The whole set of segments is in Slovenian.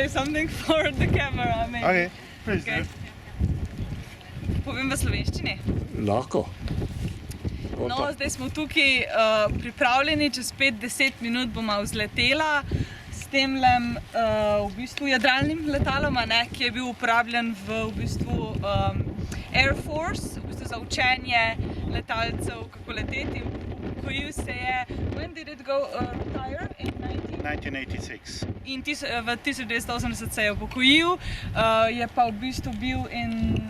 say something for the camera, maybe. Okay, please do. Povem v slovenščini. Lahko. No, zdaj smo tukaj pripravljeni, čez 5-10 minut bomo vzletela s temlem v bistvu jadralnim letalom, ki je bil uporabljen v bistvu Air Force, v bistvu za učenje letalcev, kako leteti. Upokojil se je, when did it go retire? In 1986. In v 1980 se je upokojil, je pa v bistvu bil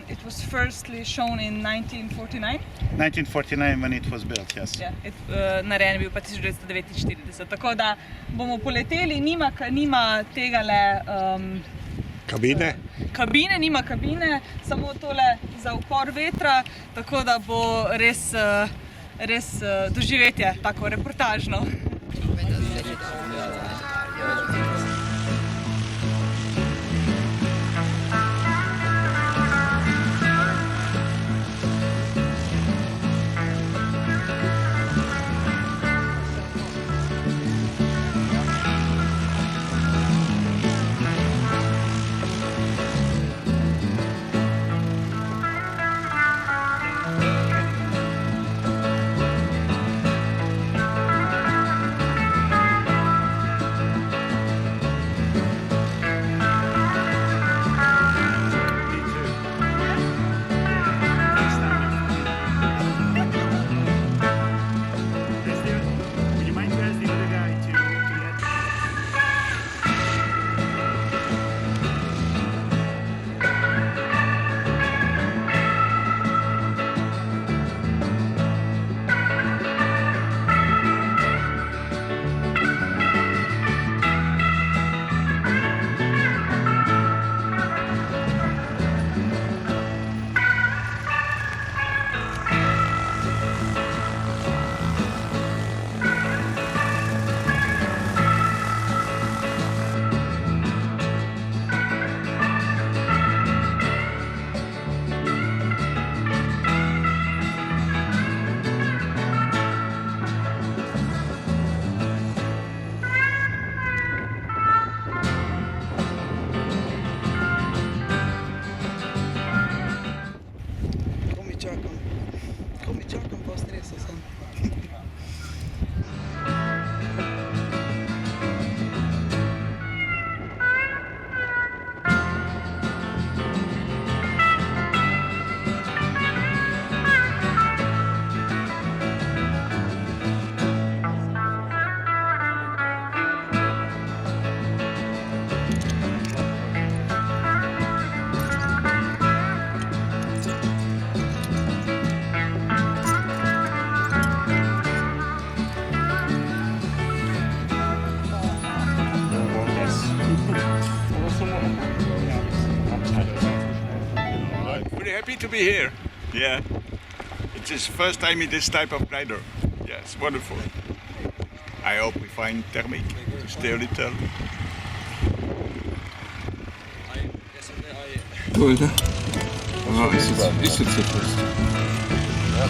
it was firstly shown in 1949. 1949 when it was built, yes. Ja, narejen je bil pa 1949, tako da bomo poleteli, nima tegale Kabine? Nima kabine, samo tole za upor vetra, tako da bo res doživetje, tako reportažno. Čakam, pa stresa sem. Happy to be here. Yeah, it's his first time in this type of glider. Yeah, it's wonderful. I hope we find thermic to stay a little. Leute. Ah, ist jetzt so fest. Ja,